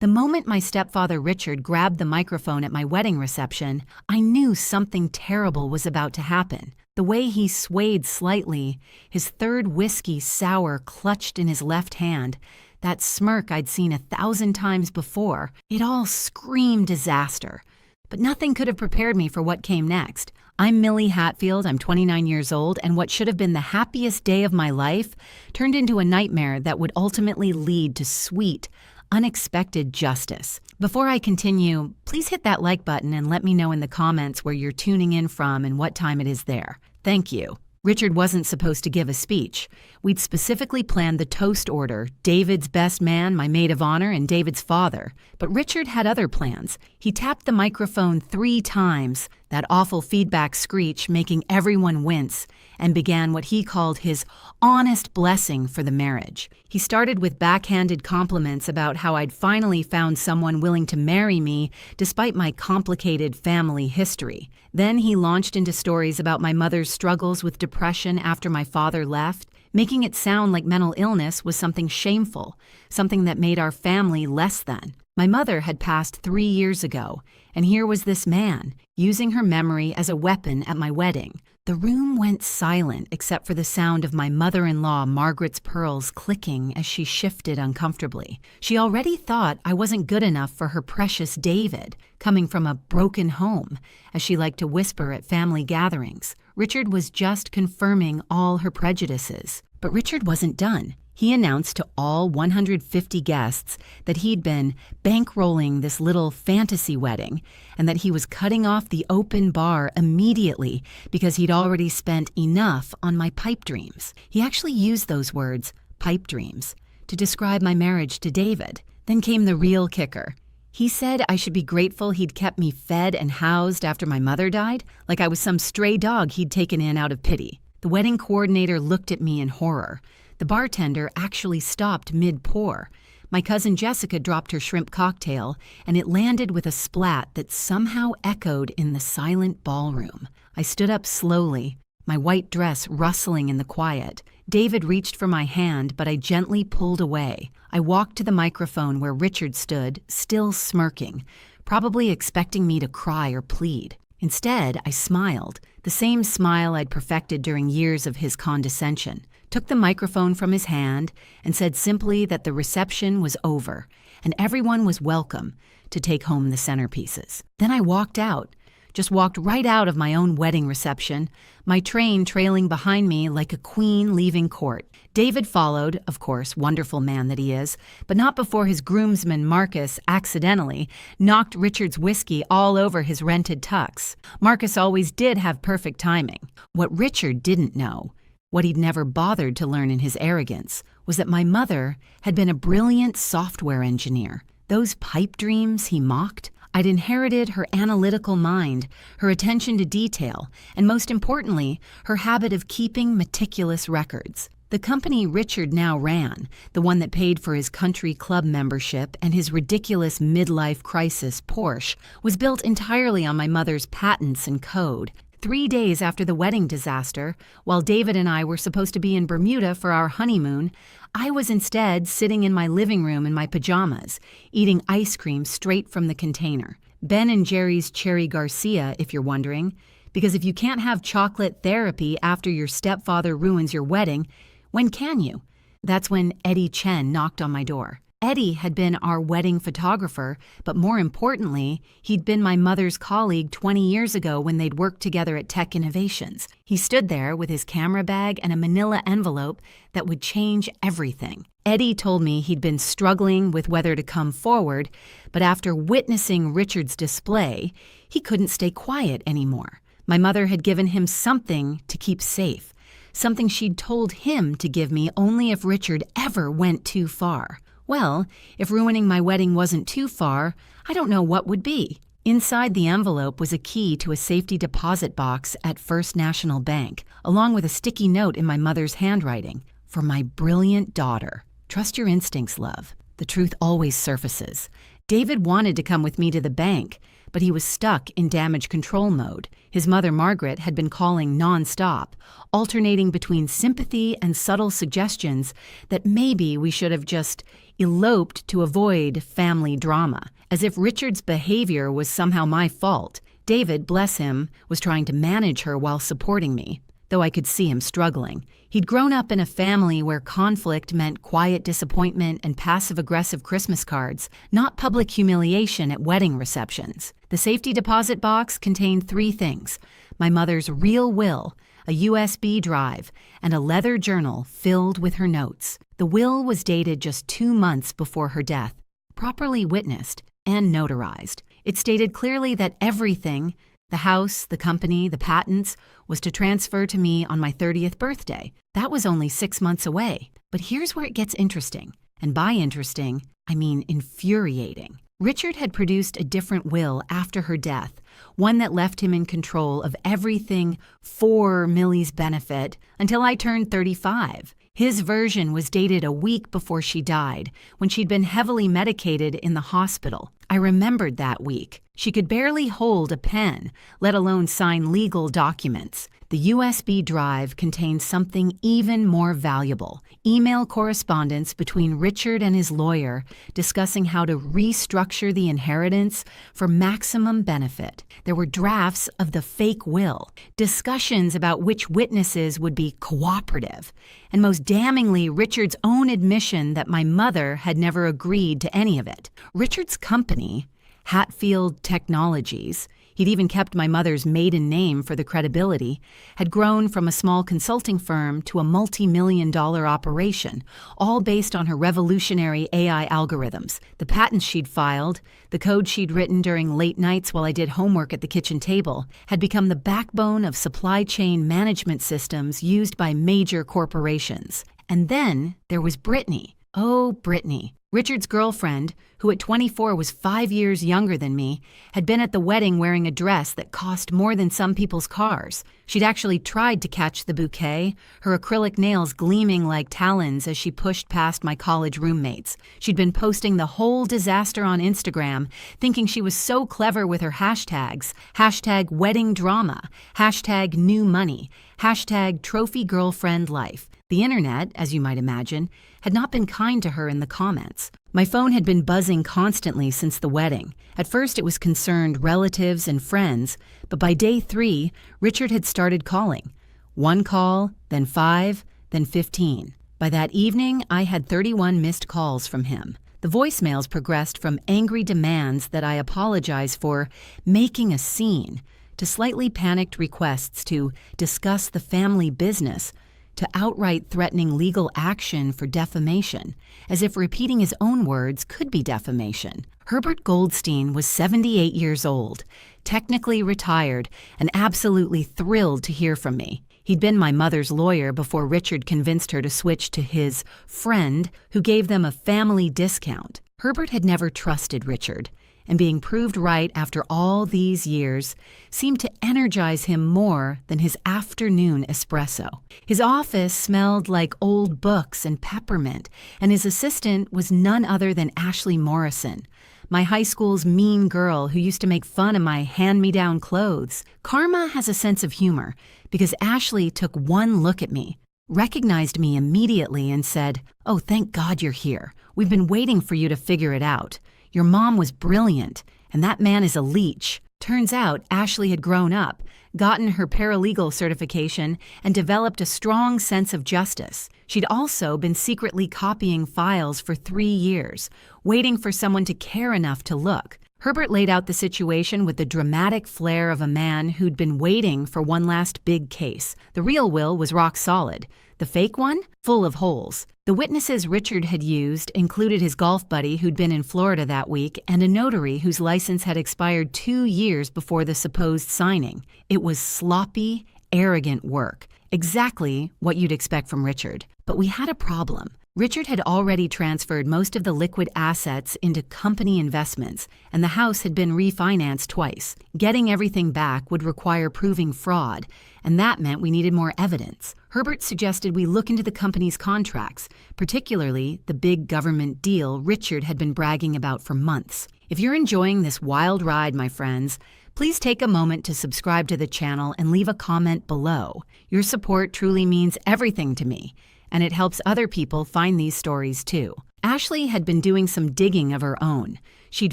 The moment my stepfather Richard grabbed the microphone at my wedding reception, I knew something terrible was about to happen. The way he swayed slightly, his third whiskey sour clutched in his left hand, that smirk I'd seen 1,000 times before, it all screamed disaster. But nothing could have prepared me for what came next. I'm Millie Hatfield, I'm 29 years old, and what should have been the happiest day of my life turned into a nightmare that would ultimately lead to sweet, unexpected justice. Before I continue, please hit that like button and let me know in the comments where you're tuning in from and what time it is there. Thank you. Richard wasn't supposed to give a speech. We'd specifically planned the toast order, David's best man, my maid of honor, and David's father. But Richard had other plans. He tapped the microphone 3 times, that awful feedback screech making everyone wince, and began what he called his honest blessing for the marriage. He started with backhanded compliments about how I'd finally found someone willing to marry me despite my complicated family history. Then he launched into stories about my mother's struggles with depression after my father left, making it sound like mental illness was something shameful, something that made our family less than. My mother had passed 3 years ago, and here was this man, using her memory as a weapon at my wedding. The room went silent except for the sound of my mother-in-law Margaret's pearls clicking as she shifted uncomfortably. She already thought I wasn't good enough for her precious David, coming from a broken home, as she liked to whisper at family gatherings. Richard was just confirming all her prejudices. But Richard wasn't done. He announced to all 150 guests that he'd been bankrolling this little fantasy wedding and that he was cutting off the open bar immediately because he'd already spent enough on my pipe dreams. He actually used those words, pipe dreams, to describe my marriage to David. Then came the real kicker. He said I should be grateful he'd kept me fed and housed after my mother died, like I was some stray dog he'd taken in out of pity. The wedding coordinator looked at me in horror. The bartender actually stopped mid-pour. My cousin Jessica dropped her shrimp cocktail, and it landed with a splat that somehow echoed in the silent ballroom. I stood up slowly, my white dress rustling in the quiet. David reached for my hand, but I gently pulled away. I walked to the microphone where Richard stood, still smirking, probably expecting me to cry or plead. Instead, I smiled, the same smile I'd perfected during years of his condescension, took the microphone from his hand, and said simply that the reception was over, and everyone was welcome to take home the centerpieces. Then I walked out, just walked right out of my own wedding reception, my train trailing behind me like a queen leaving court. David followed, of course, wonderful man that he is, but not before his groomsman Marcus accidentally knocked Richard's whiskey all over his rented tux. Marcus always did have perfect timing. What Richard didn't know, what he'd never bothered to learn in his arrogance, was that my mother had been a brilliant software engineer. Those pipe dreams he mocked, I'd inherited her analytical mind, her attention to detail, and most importantly, her habit of keeping meticulous records. The company Richard now ran, the one that paid for his country club membership and his ridiculous midlife crisis Porsche, was built entirely on my mother's patents and code. 3 days after the wedding disaster, while David and I were supposed to be in Bermuda for our honeymoon, I was instead sitting in my living room in my pajamas, eating ice cream straight from the container. Ben & Jerry's Cherry Garcia, if you're wondering, because if you can't have chocolate therapy after your stepfather ruins your wedding, when can you? That's when Eddie Chen knocked on my door. Eddie had been our wedding photographer, but more importantly, he'd been my mother's colleague 20 years ago when they'd worked together at Tech Innovations. He stood there with his camera bag and a manila envelope that would change everything. Eddie told me he'd been struggling with whether to come forward, but after witnessing Richard's display, he couldn't stay quiet anymore. My mother had given him something to keep safe, something she'd told him to give me only if Richard ever went too far. Well, if ruining my wedding wasn't too far, I don't know what would be. Inside the envelope was a key to a safety deposit box at First National Bank, along with a sticky note in my mother's handwriting. For my brilliant daughter. Trust your instincts, love. The truth always surfaces. David wanted to come with me to the bank, but he was stuck in damage control mode. His mother, Margaret, had been calling nonstop, alternating between sympathy and subtle suggestions that maybe we should have just eloped to avoid family drama, as if Richard's behavior was somehow my fault. David, bless him, was trying to manage her while supporting me, though I could see him struggling. He'd grown up in a family where conflict meant quiet disappointment and passive-aggressive Christmas cards, not public humiliation at wedding receptions. The safety deposit box contained 3 things: my mother's real will, a USB drive, and a leather journal filled with her notes. The will was dated just 2 months before her death, properly witnessed and notarized. It stated clearly that everything, the house, the company, the patents, was to transfer to me on my 30th birthday. That was only 6 months away. But here's where it gets interesting. And by interesting, I mean infuriating. Richard had produced a different will after her death, one that left him in control of everything for Millie's benefit until I turned 35. His version was dated a week before she died, when she'd been heavily medicated in the hospital. I remembered that week. She could barely hold a pen, let alone sign legal documents. The USB drive contained something even more valuable: email correspondence between Richard and his lawyer discussing how to restructure the inheritance for maximum benefit. There were drafts of the fake will, discussions about which witnesses would be cooperative, and most damningly, Richard's own admission that my mother had never agreed to any of it. Richard's company, Hatfield Technologies, he'd even kept my mother's maiden name for the credibility, had grown from a small consulting firm to a multi-million-dollar operation, all based on her revolutionary AI algorithms. The patents she'd filed, the code she'd written during late nights while I did homework at the kitchen table, had become the backbone of supply chain management systems used by major corporations. And then there was Brittany. Oh, Brittany. Richard's girlfriend, who at 24 was 5 years younger than me, had been at the wedding wearing a dress that cost more than some people's cars. She'd actually tried to catch the bouquet, her acrylic nails gleaming like talons as she pushed past my college roommates. She'd been posting the whole disaster on Instagram, thinking she was so clever with her hashtags: hashtag wedding drama, hashtag new money, hashtag trophy girlfriend life. The internet, as you might imagine, had not been kind to her in the comments. My phone had been buzzing constantly since the wedding. At first it was concerned relatives and friends, but by day 3, Richard had started calling. 1 call, then 5, then 15. By that evening, I had 31 missed calls from him. The voicemails progressed from angry demands that I apologize for making a scene, to slightly panicked requests to discuss the family business, to outright threatening legal action for defamation, as if repeating his own words could be defamation. Herbert Goldstein was 78 years old, technically retired, and absolutely thrilled to hear from me. He'd been my mother's lawyer before Richard convinced her to switch to his friend, who gave them a family discount. Herbert had never trusted Richard, and being proved right after all these years seemed to energize him more than his afternoon espresso. His office smelled like old books and peppermint, and his assistant was none other than Ashley Morrison, my high school's mean girl who used to make fun of my hand-me-down clothes. Karma has a sense of humor, because Ashley took one look at me, recognized me immediately, and said, "Oh, thank God you're here. We've been waiting for you to figure it out. Your mom was brilliant, and that man is a leech." Turns out Ashley had grown up, gotten her paralegal certification, and developed a strong sense of justice. She'd also been secretly copying files for 3 years, waiting for someone to care enough to look. Herbert laid out the situation with the dramatic flair of a man who'd been waiting for one last big case. The real will was rock solid. The fake one? Full of holes. The witnesses Richard had used included his golf buddy who'd been in Florida that week and a notary whose license had expired 2 years before the supposed signing. It was sloppy, arrogant work. Exactly what you'd expect from Richard. But we had a problem. Richard had already transferred most of the liquid assets into company investments, and the house had been refinanced twice. Getting everything back would require proving fraud, and that meant we needed more evidence. Herbert suggested we look into the company's contracts, particularly the big government deal Richard had been bragging about for months. If you're enjoying this wild ride, my friends, please take a moment to subscribe to the channel and leave a comment below. Your support truly means everything to me, and it helps other people find these stories too. Ashley had been doing some digging of her own. She'd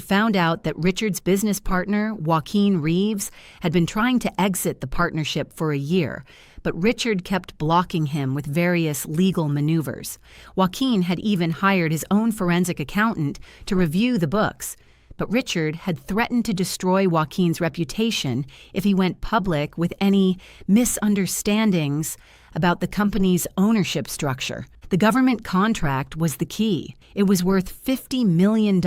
found out that Richard's business partner, Joaquin Reeves, had been trying to exit the partnership for a year, but Richard kept blocking him with various legal maneuvers. Joaquin had even hired his own forensic accountant to review the books, but Richard had threatened to destroy Joaquin's reputation if he went public with any misunderstandings about the company's ownership structure. The government contract was the key. It was worth $50 million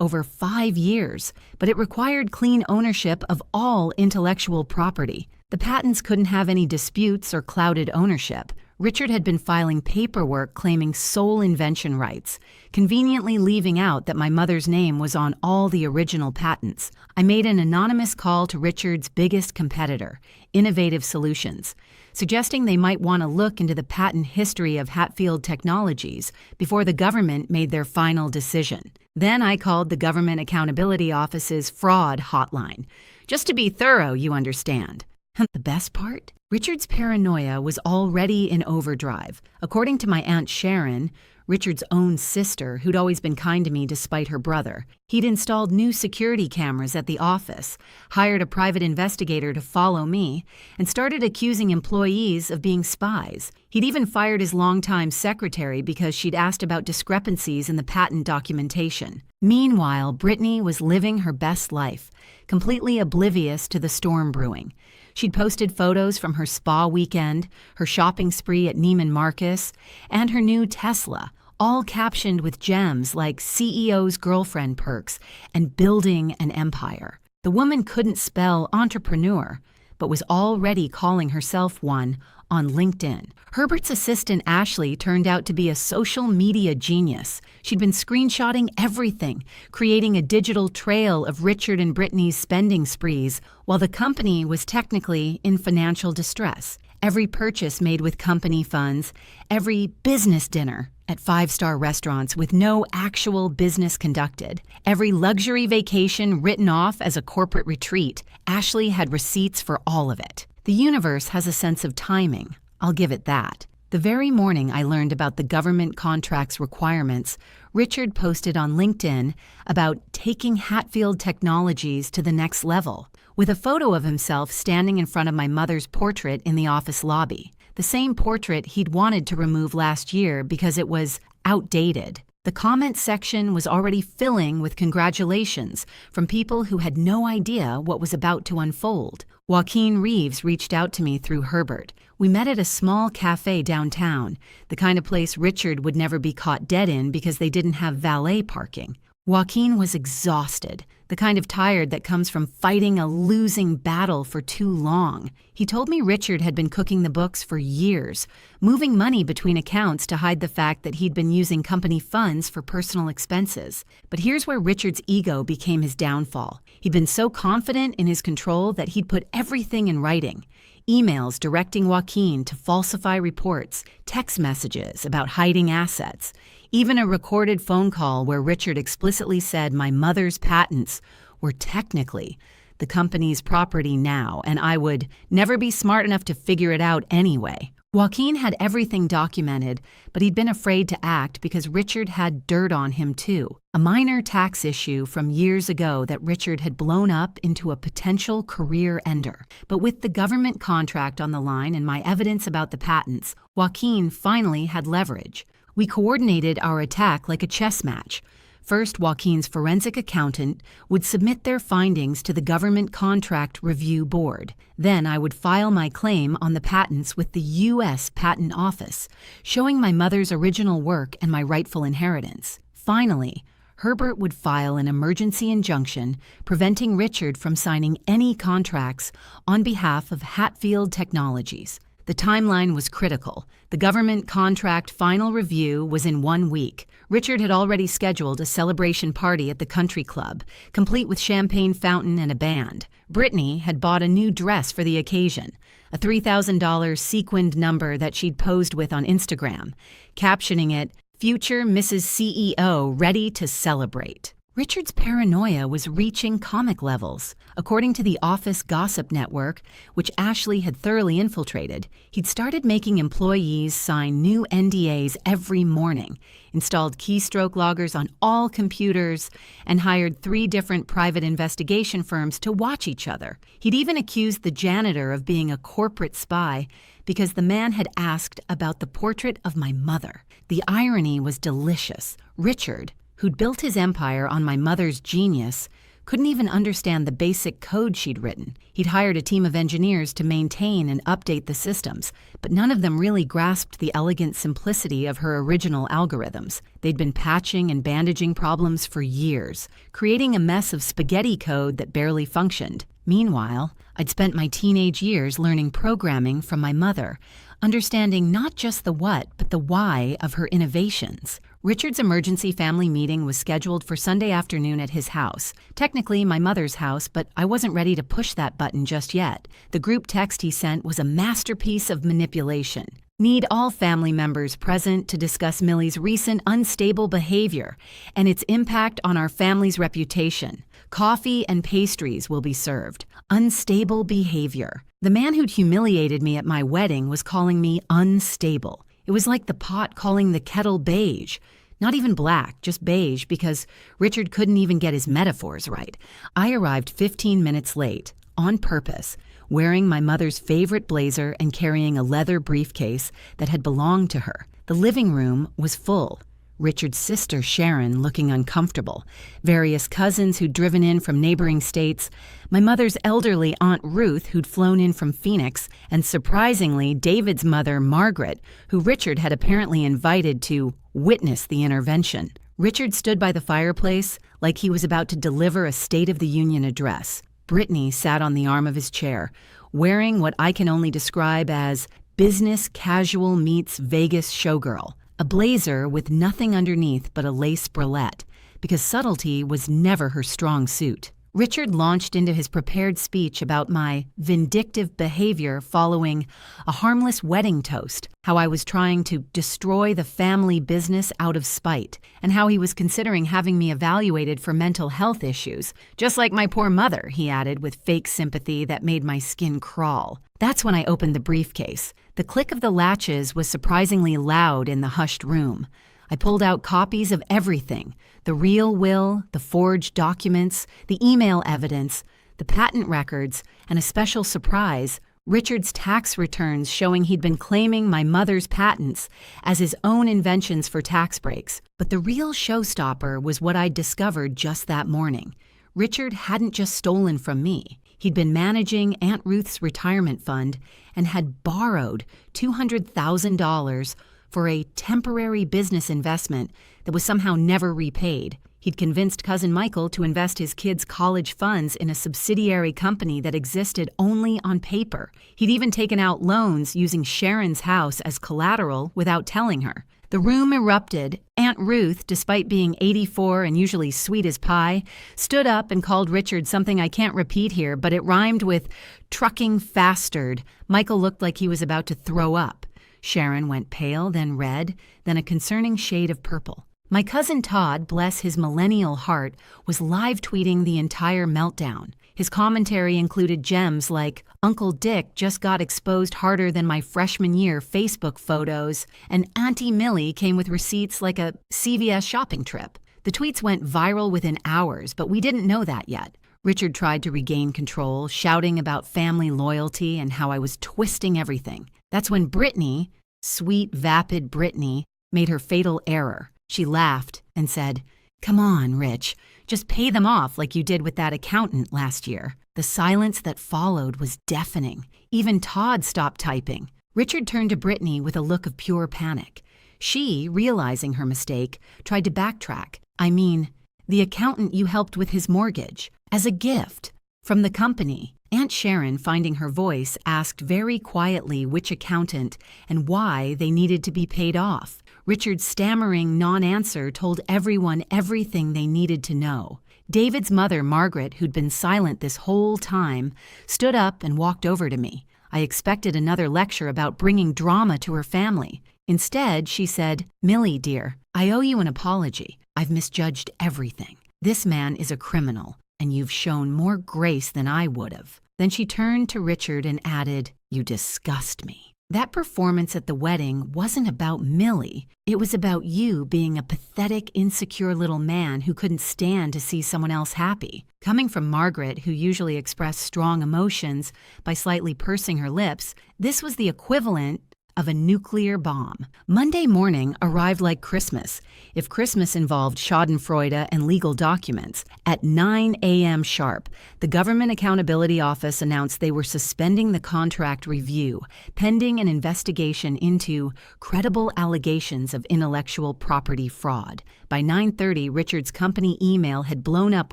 over 5 years, but it required clean ownership of all intellectual property. The patents couldn't have any disputes or clouded ownership. Richard had been filing paperwork claiming sole invention rights, conveniently leaving out that my mother's name was on all the original patents. I made an anonymous call to Richard's biggest competitor, Innovative Solutions, suggesting they might want to look into the patent history of Hatfield Technologies before the government made their final decision. Then I called the Government Accountability Office's fraud hotline, just to be thorough, you understand. And the best part? Richard's paranoia was already in overdrive. According to my Aunt Sharon, Richard's own sister, who'd always been kind to me despite her brother, he'd installed new security cameras at the office, hired a private investigator to follow me, and started accusing employees of being spies. He'd even fired his longtime secretary because she'd asked about discrepancies in the patent documentation. Meanwhile, Brittany was living her best life, completely oblivious to the storm brewing. She'd posted photos from her spa weekend, her shopping spree at Neiman Marcus, and her new Tesla, all captioned with gems like CEO's girlfriend perks and building an empire. The woman couldn't spell entrepreneur, but was already calling herself one on LinkedIn. Herbert's assistant Ashley turned out to be a social media genius. She'd been screenshotting everything, creating a digital trail of Richard and Brittany's spending sprees, while the company was technically in financial distress. Every purchase made with company funds, every business dinner at 5-star restaurants with no actual business conducted, every luxury vacation written off as a corporate retreat, Ashley had receipts for all of it. The universe has a sense of timing, I'll give it that. The very morning I learned about the government contract's requirements, Richard posted on LinkedIn about taking Hatfield Technologies to the next level, with a photo of himself standing in front of my mother's portrait in the office lobby, the same portrait he'd wanted to remove last year because it was outdated. The comment section was already filling with congratulations from people who had no idea what was about to unfold. Joaquin Reeves reached out to me through Herbert. We met at a small cafe downtown, the kind of place Richard would never be caught dead in because they didn't have valet parking. Joaquin was exhausted, the kind of tired that comes from fighting a losing battle for too long. He told me Richard had been cooking the books for years, moving money between accounts to hide the fact that he'd been using company funds for personal expenses. But here's where Richard's ego became his downfall. He'd been so confident in his control that he'd put everything in writing. Emails directing Joaquin to falsify reports, text messages about hiding assets, even a recorded phone call where Richard explicitly said my mother's patents were technically the company's property now, and I would never be smart enough to figure it out anyway. Joaquin had everything documented, but he'd been afraid to act because Richard had dirt on him too. A minor tax issue from years ago that Richard had blown up into a potential career ender. But with the government contract on the line and my evidence about the patents, Joaquin finally had leverage. We coordinated our attack like a chess match. First, Joaquin's forensic accountant would submit their findings to the Government Contract Review Board. Then I would file my claim on the patents with the U.S. Patent Office, showing my mother's original work and my rightful inheritance. Finally, Herbert would file an emergency injunction preventing Richard from signing any contracts on behalf of Hatfield Technologies. The timeline was critical. The government contract final review was in 1 week. Richard had already scheduled a celebration party at the country club, complete with champagne fountain and a band. Brittany had bought a new dress for the occasion, a $3,000 sequined number that she'd posed with on Instagram, captioning it, "Future Mrs. CEO ready to celebrate." Richard's paranoia was reaching comic levels. According to the Office Gossip Network, which Ashley had thoroughly infiltrated, he'd started making employees sign new NDAs every morning, installed keystroke loggers on all computers, and hired 3 different private investigation firms to watch each other. He'd even accused the janitor of being a corporate spy because the man had asked about the portrait of my mother. The irony was delicious. Richard, who'd built his empire on my mother's genius, couldn't even understand the basic code she'd written. He'd hired a team of engineers to maintain and update the systems, but none of them really grasped the elegant simplicity of her original algorithms. They'd been patching and bandaging problems for years, creating a mess of spaghetti code that barely functioned. Meanwhile, I'd spent my teenage years learning programming from my mother, understanding not just the what, but the why of her innovations. Richard's emergency family meeting was scheduled for Sunday afternoon at his house. Technically my mother's house, but I wasn't ready to push that button just yet. The group text he sent was a masterpiece of manipulation. Need all family members present to discuss Millie's recent unstable behavior and its impact on our family's reputation. Coffee and pastries will be served. Unstable behavior. The man who'd humiliated me at my wedding was calling me unstable. It was like the pot calling the kettle beige. Not even black, just beige, because Richard couldn't even get his metaphors right. I arrived 15 minutes late, on purpose, wearing my mother's favorite blazer and carrying a leather briefcase that had belonged to her. The living room was full. Richard's sister, Sharon, looking uncomfortable, various cousins who'd driven in from neighboring states, my mother's elderly Aunt Ruth who'd flown in from Phoenix, and surprisingly, David's mother, Margaret, who Richard had apparently invited to witness the intervention. Richard stood by the fireplace like he was about to deliver a State of the Union address. Brittany sat on the arm of his chair, wearing what I can only describe as business casual meets Vegas showgirl. A blazer with nothing underneath but a lace bralette, because subtlety was never her strong suit. Richard launched into his prepared speech about my vindictive behavior following a harmless wedding toast, how I was trying to destroy the family business out of spite, and how he was considering having me evaluated for mental health issues, just like my poor mother, he added with fake sympathy that made my skin crawl. That's when I opened the briefcase. The click of the latches was surprisingly loud in the hushed room. I pulled out copies of everything: the real will, the forged documents, the email evidence, the patent records, and a special surprise, Richard's tax returns showing he'd been claiming my mother's patents as his own inventions for tax breaks. But the real showstopper was what I'd discovered just that morning. Richard hadn't just stolen from me. He'd been managing Aunt Ruth's retirement fund and had borrowed $200,000 for a temporary business investment that was somehow never repaid. He'd convinced Cousin Michael to invest his kids' college funds in a subsidiary company that existed only on paper. He'd even taken out loans using Sharon's house as collateral without telling her. The room erupted. Aunt Ruth, despite being 84 and usually sweet as pie, stood up and called Richard something I can't repeat here, but it rhymed with trucking fastard. Michael looked like he was about to throw up. Sharon went pale, then red, then a concerning shade of purple. My cousin Todd, bless his millennial heart, was live tweeting the entire meltdown. His commentary included gems like, "Uncle Dick just got exposed harder than my freshman year Facebook photos," and "Auntie Millie came with receipts like a CVS shopping trip." The tweets went viral within hours, but we didn't know that yet. Richard tried to regain control, shouting about family loyalty and how I was twisting everything. That's when Brittany, sweet, vapid Brittany, made her fatal error. She laughed and said, "Come on, Rich. Just pay them off like you did with that accountant last year." The silence that followed was deafening. Even Todd stopped typing. Richard turned to Brittany with a look of pure panic. She, realizing her mistake, tried to backtrack. "I mean, the accountant you helped with his mortgage, as a gift, from the company." Aunt Sharon, finding her voice, asked very quietly which accountant and why they needed to be paid off. Richard's stammering non-answer told everyone everything they needed to know. David's mother, Margaret, who'd been silent this whole time, stood up and walked over to me. I expected another lecture about bringing drama to her family. Instead, she said, "Millie, dear, I owe you an apology. I've misjudged everything. This man is a criminal, and you've shown more grace than I would have." Then she turned to Richard and added, "You disgust me." That performance at the wedding wasn't about Millie. It was about you being a pathetic, insecure little man who couldn't stand to see someone else happy. Coming from Margaret, who usually expressed strong emotions by slightly pursing her lips, this was the equivalent of a nuclear bomb. Monday morning arrived like Christmas, if Christmas involved schadenfreude and legal documents. At 9 a.m. sharp, the Government Accountability Office announced they were suspending the contract review, pending an investigation into credible allegations of intellectual property fraud. By 9:30, Richard's company email had blown up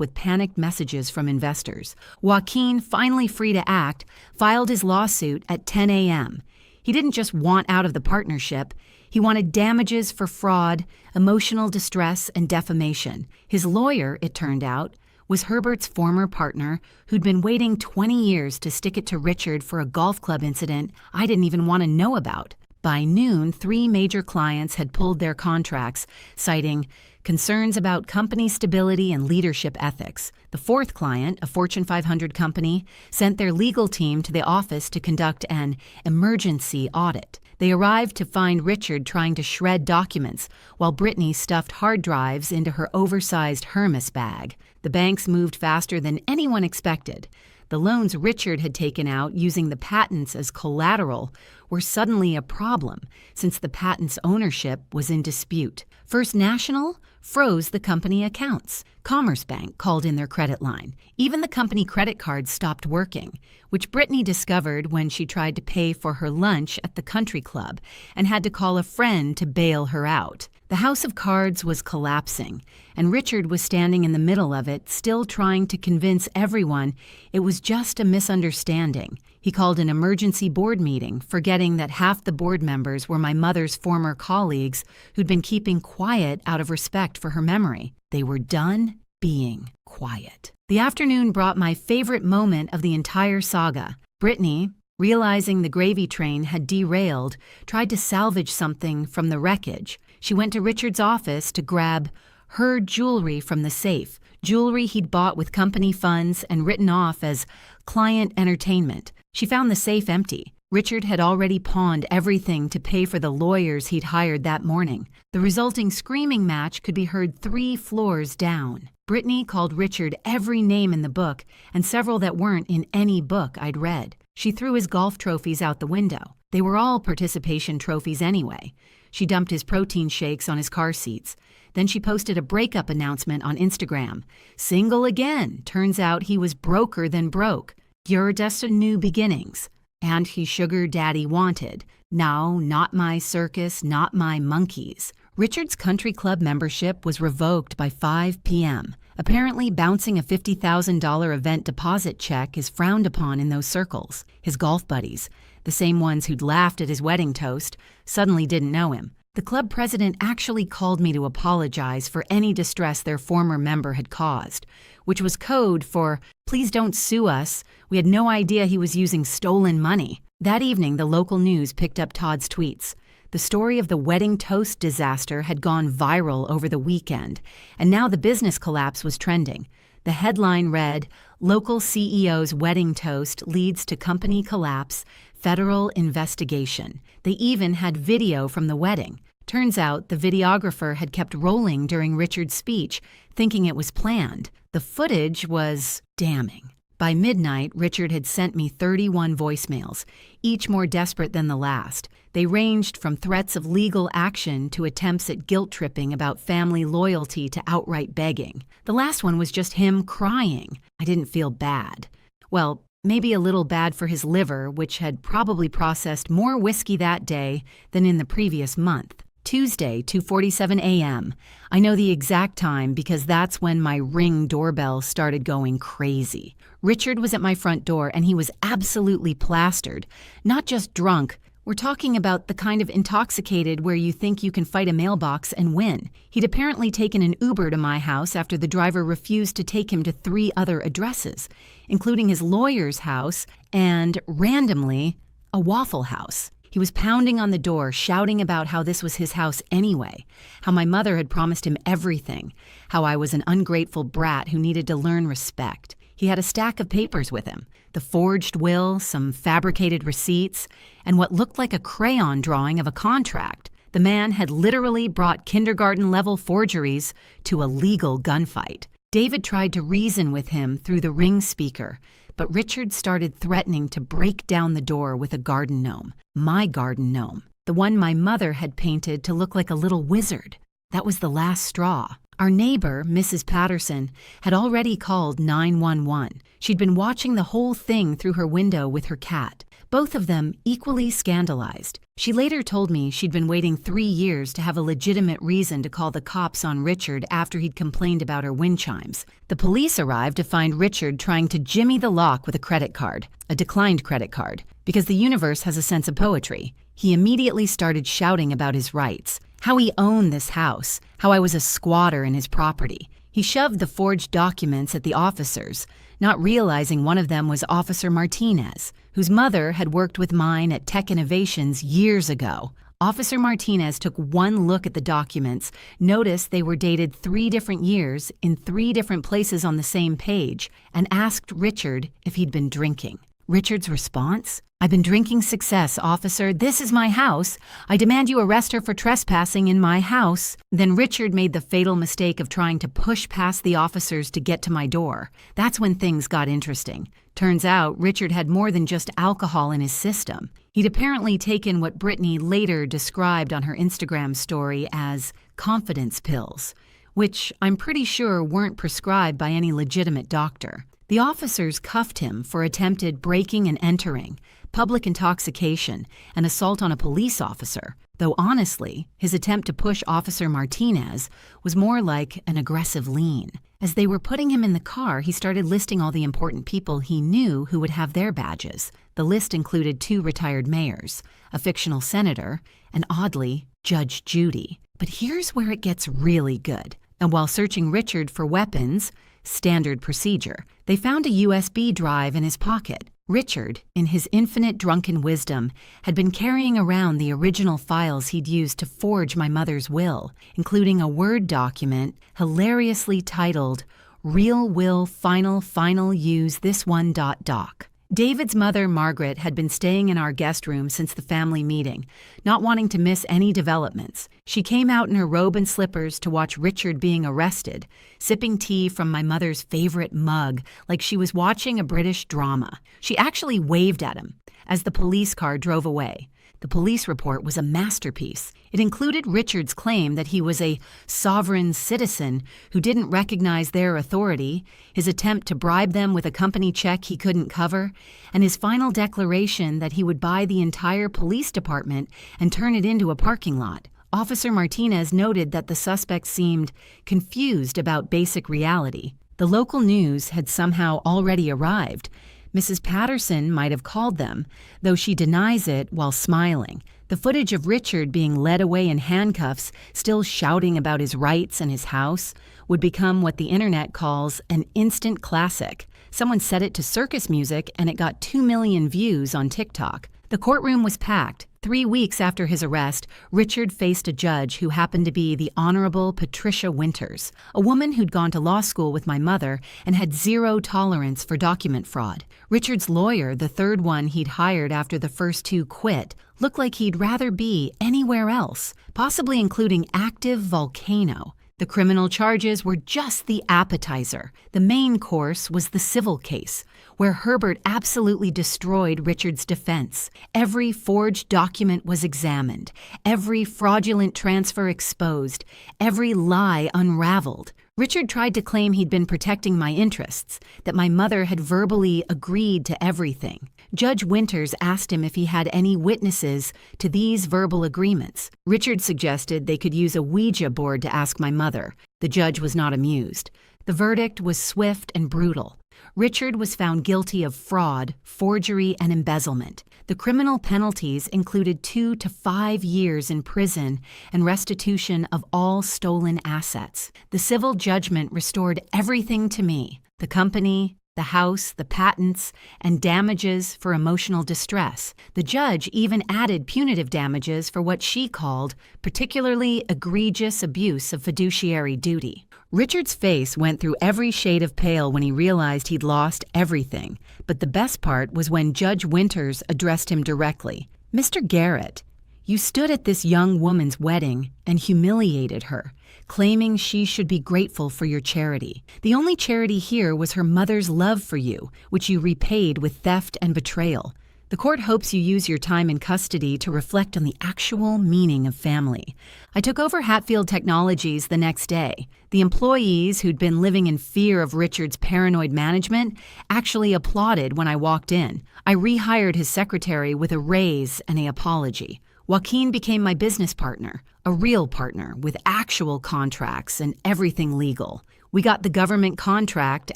with panicked messages from investors. Joaquin, finally free to act, filed his lawsuit at 10 a.m. He didn't just want out of the partnership. He wanted damages for fraud, emotional distress, and defamation. His lawyer, it turned out, was Herbert's former partner who'd been waiting 20 years to stick it to Richard for a golf club incident I didn't even want to know about. By noon, 3 major clients had pulled their contracts, citing concerns about company stability and leadership ethics. The 4th client, a Fortune 500 company, sent their legal team to the office to conduct an emergency audit. They arrived to find Richard trying to shred documents, while Brittany stuffed hard drives into her oversized Hermes bag. The banks moved faster than anyone expected. The loans Richard had taken out using the patents as collateral were suddenly a problem, since the patent's ownership was in dispute. First National froze the company accounts. Commerce Bank called in their credit line. Even the company credit cards stopped working, which Brittany discovered when she tried to pay for her lunch at the country club and had to call a friend to bail her out. The house of cards was collapsing, and Richard was standing in the middle of it, still trying to convince everyone it was just a misunderstanding. He called an emergency board meeting, forgetting that half the board members were my mother's former colleagues who'd been keeping quiet out of respect for her memory. They were done being quiet. The afternoon brought my favorite moment of the entire saga. Brittany, realizing the gravy train had derailed, tried to salvage something from the wreckage. She went to Richard's office to grab her jewelry from the safe, jewelry he'd bought with company funds and written off as client entertainment. She found the safe empty. Richard had already pawned everything to pay for the lawyers he'd hired that morning. The resulting screaming match could be heard 3 floors down. Brittany called Richard every name in the book and several that weren't in any book I'd read. She threw his golf trophies out the window. They were all participation trophies anyway. She dumped his protein shakes on his car seats. Then she posted a breakup announcement on Instagram. Single again. Turns out he was broker than broke. You're just a new beginnings. And he sugar daddy wanted. No, not my circus, not my monkeys. Richard's country club membership was revoked by 5 p.m. Apparently, bouncing a $50,000 event deposit check is frowned upon in those circles. His golf buddies, the same ones who'd laughed at his wedding toast, suddenly didn't know him. The club president actually called me to apologize for any distress their former member had caused, which was code for, "Please don't sue us. We had no idea he was using stolen money." That evening, the local news picked up Todd's tweets. The story of the wedding toast disaster had gone viral over the weekend, and now the business collapse was trending. The headline read, "Local CEO's wedding toast leads to company collapse, federal investigation." They even had video from the wedding. Turns out the videographer had kept rolling during Richard's speech, thinking it was planned. The footage was damning. By midnight, Richard had sent me 31 voicemails, each more desperate than the last. They ranged from threats of legal action to attempts at guilt-tripping about family loyalty to outright begging. The last one was just him crying. I didn't feel bad. Well, maybe a little bad for his liver, which had probably processed more whiskey that day than in the previous month. Tuesday, 2:47 a.m. I know the exact time because that's when my Ring doorbell started going crazy. Richard was at my front door and he was absolutely plastered. Not just drunk. We're talking about the kind of intoxicated where you think you can fight a mailbox and win. He'd apparently taken an Uber to my house after the driver refused to take him to 3 other addresses, including his lawyer's house and, randomly, a Waffle House. He was pounding on the door, shouting about how this was his house anyway, how my mother had promised him everything, how I was an ungrateful brat who needed to learn respect. He had a stack of papers with him, the forged will, some fabricated receipts, and what looked like a crayon drawing of a contract. The man had literally brought kindergarten-level forgeries to a legal gunfight. David tried to reason with him through the Ring speaker, but Richard started threatening to break down the door with a garden gnome. My garden gnome. The one my mother had painted to look like a little wizard. That was the last straw. Our neighbor, Mrs. Patterson, had already called 911. She'd been watching the whole thing through her window with her cat, both of them equally scandalized. She later told me she'd been waiting 3 years to have a legitimate reason to call the cops on Richard after he'd complained about her wind chimes. The police arrived to find Richard trying to jimmy the lock with a credit card, a declined credit card, because the universe has a sense of poetry. He immediately started shouting about his rights, how he owned this house, how I was a squatter in his property. He shoved the forged documents at the officers, not realizing one of them was Officer Martinez, whose mother had worked with mine at Tech Innovations years ago. Officer Martinez took one look at the documents, noticed they were dated 3 different years in 3 different places on the same page, and asked Richard if he'd been drinking. Richard's response? "I've been drinking success, officer. This is my house. I demand you arrest her for trespassing in my house." Then Richard made the fatal mistake of trying to push past the officers to get to my door. That's when things got interesting. Turns out Richard had more than just alcohol in his system. He'd apparently taken what Brittany later described on her Instagram story as confidence pills, which I'm pretty sure weren't prescribed by any legitimate doctor. The officers cuffed him for attempted breaking and entering, public intoxication, and assault on a police officer, though honestly, his attempt to push Officer Martinez was more like an aggressive lean. As they were putting him in the car, he started listing all the important people he knew who would have their badges. The list included 2 retired mayors, a fictional senator, and oddly, Judge Judy. But here's where it gets really good. And while searching Richard for weapons, standard procedure, they found a USB drive in his pocket. Richard, in his infinite drunken wisdom, had been carrying around the original files he'd used to forge my mother's will, including a Word document hilariously titled, "Real Will Final Use This One Doc." David's mother, Margaret, had been staying in our guest room since the family meeting, not wanting to miss any developments. She came out in her robe and slippers to watch Richard being arrested, sipping tea from my mother's favorite mug like she was watching a British drama. She actually waved at him as the police car drove away. The police report was a masterpiece. It included Richard's claim that he was a sovereign citizen who didn't recognize their authority, his attempt to bribe them with a company check he couldn't cover, and his final declaration that he would buy the entire police department and turn it into a parking lot. Officer Martinez noted that the suspect seemed confused about basic reality. The local news had somehow already arrived. Mrs. Patterson might have called them, though she denies it while smiling. The footage of Richard being led away in handcuffs, still shouting about his rights and his house, would become what the internet calls an instant classic. Someone set it to circus music and it got 2 million views on TikTok. The courtroom was packed. 3 weeks after his arrest, Richard faced a judge who happened to be the Honorable Patricia Winters, a woman who'd gone to law school with my mother and had 0 tolerance for document fraud. Richard's lawyer, the 3rd one he'd hired after the first 2 quit, looked like he'd rather be anywhere else, possibly including active volcano. The criminal charges were just the appetizer. The main course was the civil case, where Herbert absolutely destroyed Richard's defense. Every forged document was examined, every fraudulent transfer exposed, every lie unraveled. Richard tried to claim he'd been protecting my interests, that my mother had verbally agreed to everything. Judge Winters asked him if he had any witnesses to these verbal agreements. Richard suggested they could use a Ouija board to ask my mother. The judge was not amused. The verdict was swift and brutal. Richard was found guilty of fraud, forgery, and embezzlement. The criminal penalties included 2 to 5 years in prison and restitution of all stolen assets. The civil judgment restored everything to me: the company, the house, the patents, and damages for emotional distress. The judge even added punitive damages for what she called particularly egregious abuse of fiduciary duty. Richard's face went through every shade of pale when he realized he'd lost everything, but the best part was when Judge Winters addressed him directly. "Mr. Garrett, you stood at this young woman's wedding and humiliated her, claiming she should be grateful for your charity. The only charity here was her mother's love for you, which you repaid with theft and betrayal. The court hopes you use your time in custody to reflect on the actual meaning of family." I took over Hatfield Technologies the next day. The employees who'd been living in fear of Richard's paranoid management actually applauded when I walked in. I rehired his secretary with a raise and an apology. Joaquin became my business partner, a real partner with actual contracts and everything legal. We got the government contract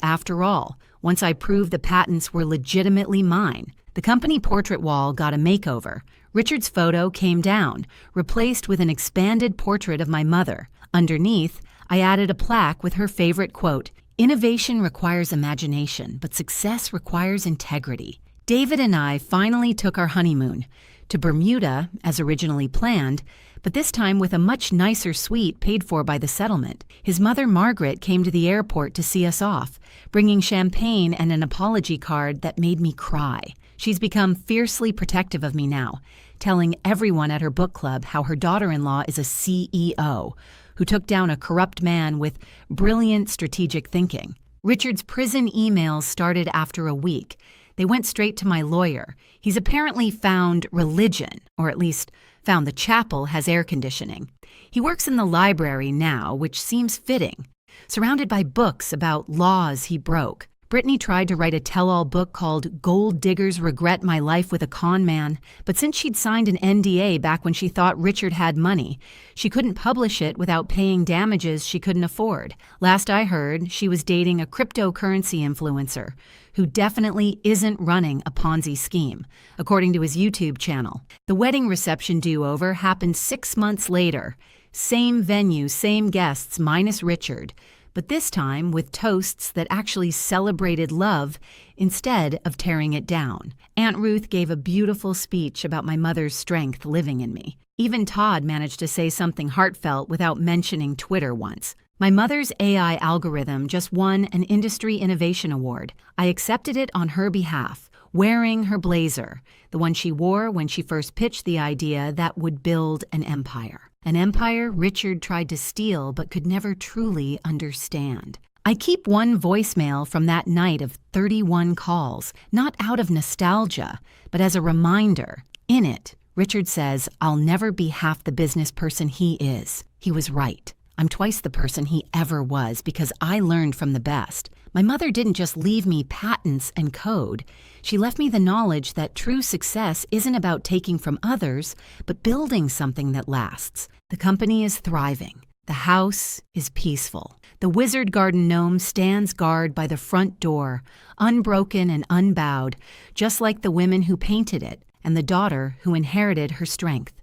after all, once I proved the patents were legitimately mine. The company portrait wall got a makeover. Richard's photo came down, replaced with an expanded portrait of my mother. Underneath, I added a plaque with her favorite quote, "Innovation requires imagination, but success requires integrity." David and I finally took our honeymoon to Bermuda, as originally planned, but this time with a much nicer suite paid for by the settlement. His mother, Margaret, came to the airport to see us off, bringing champagne and an apology card that made me cry. She's become fiercely protective of me now, telling everyone at her book club how her daughter-in-law is a CEO who took down a corrupt man with brilliant strategic thinking. Richard's prison emails started after a week. They went straight to my lawyer. He's apparently found religion, or at least found the chapel has air conditioning. He works in the library now, which seems fitting, surrounded by books about laws he broke. Brittany tried to write a tell-all book called Gold Diggers Regret My Life with a Con Man, but since she'd signed an NDA back when she thought Richard had money, she couldn't publish it without paying damages she couldn't afford. Last I heard, she was dating a cryptocurrency influencer who definitely isn't running a Ponzi scheme, according to his YouTube channel. The wedding reception do-over happened 6 months later. Same venue, same guests, minus Richard, but this time with toasts that actually celebrated love instead of tearing it down. Aunt Ruth gave a beautiful speech about my mother's strength living in me. Even Todd managed to say something heartfelt without mentioning Twitter once. My mother's AI algorithm just won an Industry Innovation Award. I accepted it on her behalf, wearing her blazer, the one she wore when she first pitched the idea that would build an empire. An empire Richard tried to steal but could never truly understand. I keep one voicemail from that night of 31 calls, not out of nostalgia, but as a reminder. In it, Richard says, "I'll never be half the business person he is." He was right. I'm twice the person he ever was because I learned from the best. My mother didn't just leave me patents and code. She left me the knowledge that true success isn't about taking from others, but building something that lasts. The company is thriving. The house is peaceful. The wizard garden gnome stands guard by the front door, unbroken and unbowed, just like the women who painted it and the daughter who inherited her strength.